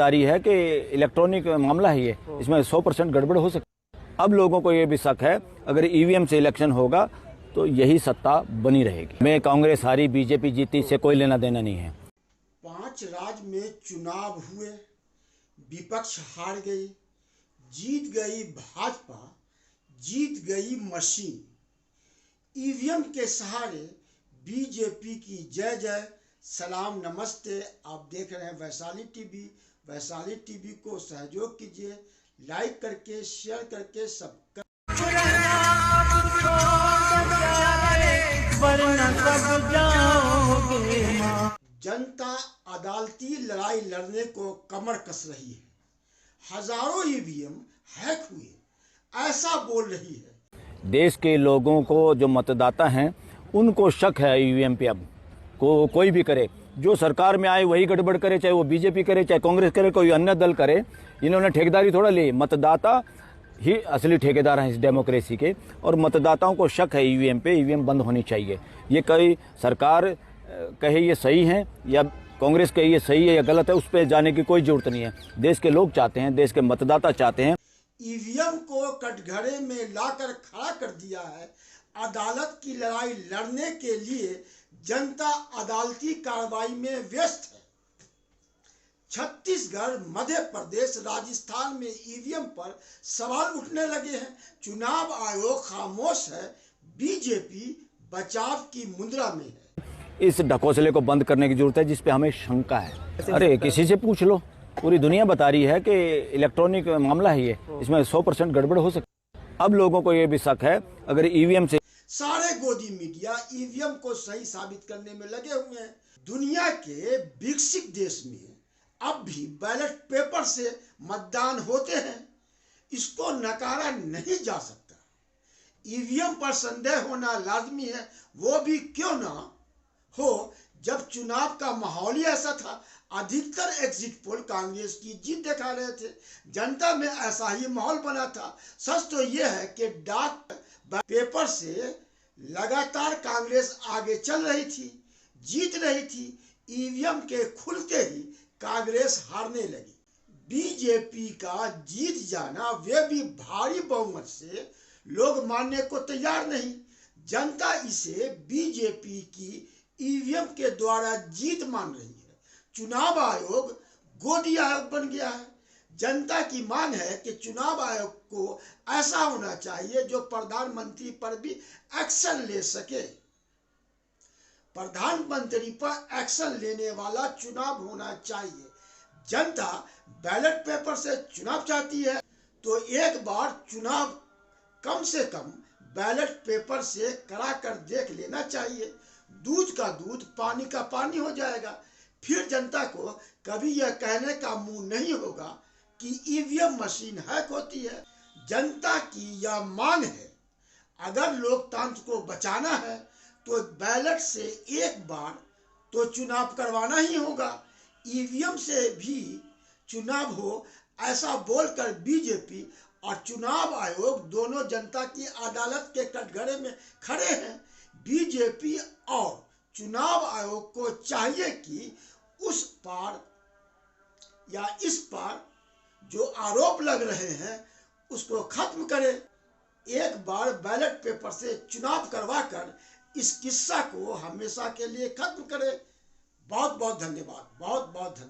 जारी है कि इलेक्ट्रॉनिक मामला है ये, इसमें 100% गड़बड़ हो सकती है। अब लोगों को ये भी शक है अगर ईवीएम से इलेक्शन होगा तो यही सत्ता बनी रहेगी। मैं कांग्रेस हारी बीजेपी जीती से कोई लेना देना नहीं है। 5 राज्य में चुनाव हुए, विपक्ष हार गई, जीत गई भाजपा, जीत गई मशीन। ईवीएम के सहारे बीजेपी की जय जय। सलाम नमस्ते, आप देख रहे हैं वैशाली टीवी। वैशाली टीवी को सहयोग कीजिए, लाइक करके, शेयर करके, सब जनता अदालती लड़ाई लड़ने को कमर कस रही है। हजारों ईवीएम हैक हुए, ऐसा बोल रही है। देश के लोगों को, जो मतदाता हैं, उनको शक है ईवीएम पे। अब कोई भी करे, जो सरकार में आए वही गड़बड़ करे, चाहे वो बीजेपी करे, चाहे कांग्रेस करे, कोई अन्य दल करे। इन्होंने ठेकेदारी थोड़ा ली, मतदाता ही असली ठेकेदार हैं इस डेमोक्रेसी के। और मतदाताओं को शक है ईवीएम पे, ईवीएम बंद होनी चाहिए। ये कई सरकार कहे ये सही है या कांग्रेस कहे ये सही है या गलत है, उस पर जाने की कोई जरूरत नहीं है। देश के लोग चाहते हैं, देश के मतदाता चाहते हैं। ईवीएम को कटघरे में लाकर खड़ा कर दिया है। अदालत की लड़ाई लड़ने के लिए जनता अदालती कार्रवाई में व्यस्त है। छत्तीसगढ़, मध्य प्रदेश, राजस्थान में ईवीएम पर सवाल उठने लगे हैं। चुनाव आयोग खामोश है, बीजेपी बचाव की मुद्रा में है। इस ढकोसले को बंद करने की जरूरत है जिस पे हमें शंका है। अरे किसी से पूछ लो, पूरी दुनिया बता रही है कि इलेक्ट्रॉनिक मामला है ये, इसमें 100% गड़बड़ हो सकती है। अब लोगों को ये भी शक है अगर ईवीएम से। सारे गोदी मीडिया ईवीएम को सही साबित करने में लगे हुए हैं। दुनिया के विकसित देश में अब भी बैलेट पेपर से मतदान होते हैं, इसको नकारा नहीं जा सकता। ईवीएम पर संदेह होना लाजमी है, वो भी क्यों ना हो जब चुनाव का माहौल ही ऐसा था। अधिकतर एग्जिट पोल कांग्रेस की जीत दिखा रहे थे, जनता में ऐसा ही माहौल बना था। सच तो यह है कि डाक पेपर से लगातार कांग्रेस आगे चल रही थी, जीत रही थी। ईवीएम के खुलते ही कांग्रेस हारने लगी। बीजेपी का जीत जाना, वे भी भारी बहुमत से, लोग मानने को तैयार नहीं। जनता इसे बीजेपी की ईवीएम के द्वारा जीत मान रही है। चुनाव आयोग गोदी आयोग बन गया है। जनता की मांग है कि चुनाव आयोग को ऐसा होना चाहिए जो प्रधानमंत्री पर भी एक्शन ले सके। प्रधानमंत्री पर एक्शन लेने वाला चुनाव होना चाहिए। जनता बैलेट पेपर से चुनाव चाहती है तो एक बार चुनाव कम से कम बैलेट पेपर से करा कर देख लेना चाहिए। दूध का दूध, पानी का पानी हो जाएगा। फिर जनता को कभी यह कहने का मुंह नहीं होगा कि ईवीएम मशीन हैक होती है। जनता की यह मांग है, अगर लोकतंत्र को बचाना है तो बैलेट से एक बार तो चुनाव करवाना ही होगा। ईवीएम से भी चुनाव हो, ऐसा बोलकर बीजेपी और चुनाव आयोग दोनों जनता की अदालत के कटघरे में खड़े हैं। बीजेपी और चुनाव आयोग को चाहिए कि उस पार या इस पार जो आरोप लग रहे हैं उसको खत्म करे। एक बार बैलेट पेपर से चुनाव करवाकर इस किस्सा को हमेशा के लिए खत्म करे। बहुत बहुत धन्यवाद, बहुत बहुत धन्यवाद।